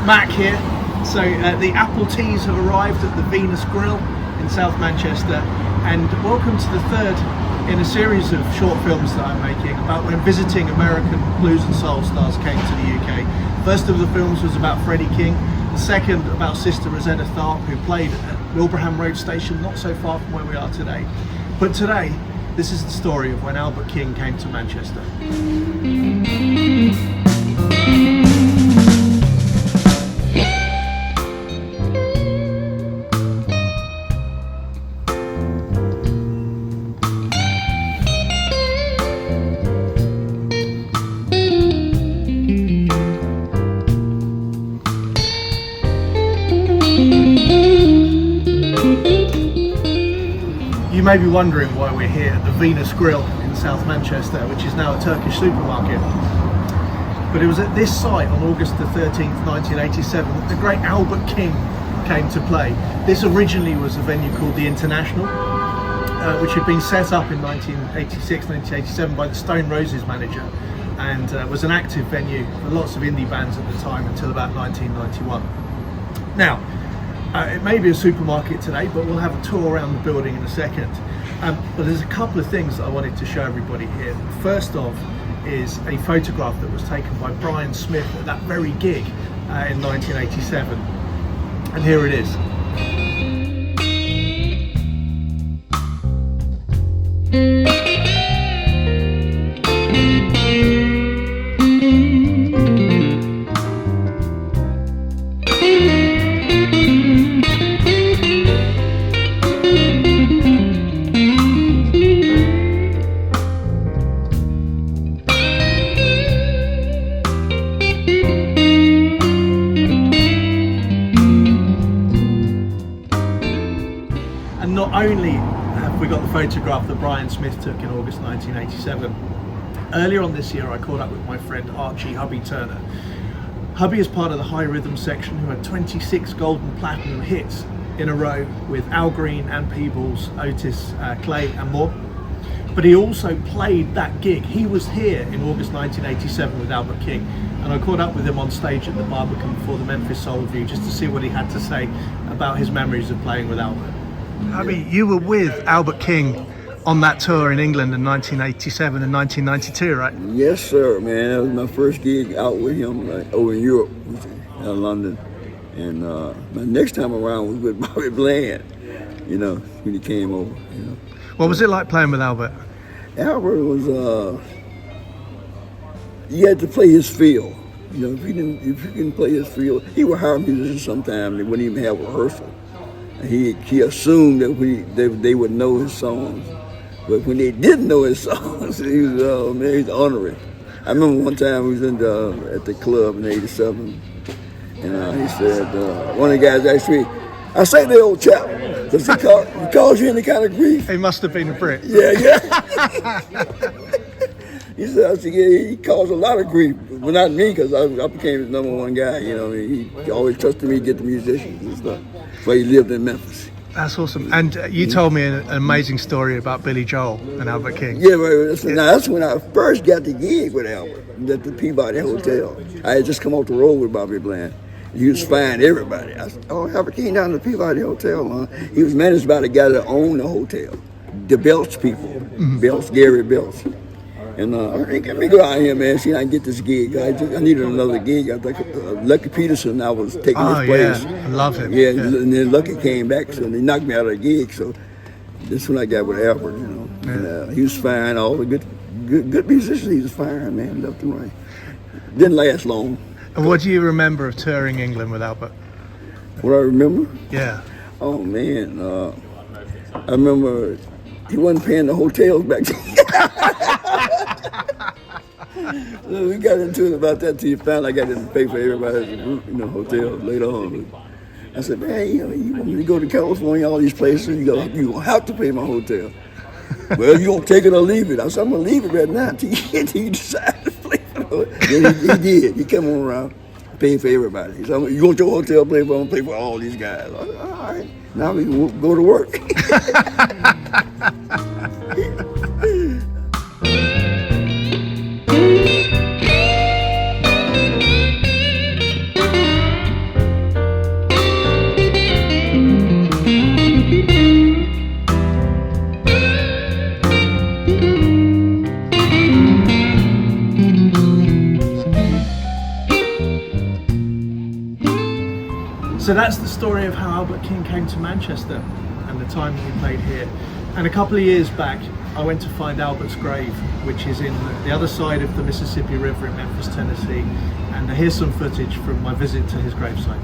Mac here. So the apple teas have arrived at the Venus Grill in South Manchester, and welcome to the third in a series of short films that I'm making about when visiting American blues and soul stars came to the UK. First of the films was about Freddie King, the second about Sister Rosetta Tharpe, who played at Wilbraham Road Station, not so far from where we are today. But today, this is the story of when Albert King came to Manchester. You may be wondering why we're here at the Venus Grill in South Manchester, which is now a Turkish supermarket. But it was at this site on August the 13th, 1987 that the great Albert King came to play. This originally was a venue called the International, which had been set up in 1986, 1987 by the Stone Roses manager, and was an active venue for lots of indie bands at the time until about 1991. Now, it may be a supermarket today, but we'll have a tour around the building in a second. But there's a couple of things that I wanted to show everybody here. First off is a photograph that was taken by Brian Smith at that very gig in 1987. And here it is. Not only have we got the photograph that Brian Smith took in August 1987, earlier on this year I caught up with my friend Archie Hubbie Turner. Hubbie is part of the High Rhythm section, who had 26 gold and platinum hits in a row with Al Green, Ann Peebles, Otis Clay and more. But he also played that gig. He was here in August 1987 with Albert King, and I caught up with him on stage at the Barbican before the Memphis Soul Review just to see what he had to say about his memories of playing with Albert. Hubbie, you were with Albert King on that tour in England in 1987 and 1992, right? Yes, sir, man. That was my first gig out with him over in Europe, in London. And my next time around was with Bobby Bland, you know, when he came over, you know. What was it like playing with Albert? Albert was, you had to play his feel. You know, if you didn't play his feel, he would hire musicians sometimes, they wouldn't even have rehearsal. He assumed that they would know his songs, but when they didn't know his songs, he was honoring. I remember one time we was at the club in '87, and he said one of the guys asked me, "I say the old chap, does he cause you any kind of grief?" He must have been a Brit. Yeah. He said, yeah, he caused a lot of grief, but not me, because I became his #1 guy. You know, he always trusted me to get the musicians and stuff. That's why he lived in Memphis. That's awesome. And you told me an amazing story about Billy Joel and Albert King. Yeah, that's when I first got the gig with Albert at the Peabody Hotel. I had just come off the road with Bobby Bland. He was flying everybody. I said, "Oh, Albert King down at the Peabody Hotel, huh?" He was managed by the guy that owned the hotel, the Belch people, Gary Belch. And let me go out here, man, see if I can get this gig. I needed another gig. I think Lucky Peterson, I was taking his place. Yeah, I love him. Yeah, and then Lucky came back, so they knocked me out of the gig. So this one I got with Albert, you know. Yeah. And, he was fine. All the good musicians, he was fine, man, left and right. Didn't last long. And what do you remember of touring England with Albert? What I remember? Yeah. Oh man, I remember he wasn't paying the hotels back then. We got into it about that till you found I got to pay for everybody's hotels later on. I said, man, you go to California, all these places, you're gonna have to pay my hotel. Well, you gonna take it or leave it? I said, I'm gonna leave it right now till you decide to pay for it. He did. He came on around, paying for everybody. He said, you want your hotel paid for? I'm gonna pay for all these guys. I said, all right, now we can go to work. So that's the story of how Albert King came to Manchester and the time he played here. And a couple of years back, I went to find Albert's grave, which is in the other side of the Mississippi River in Memphis, Tennessee. And here's some footage from my visit to his gravesite.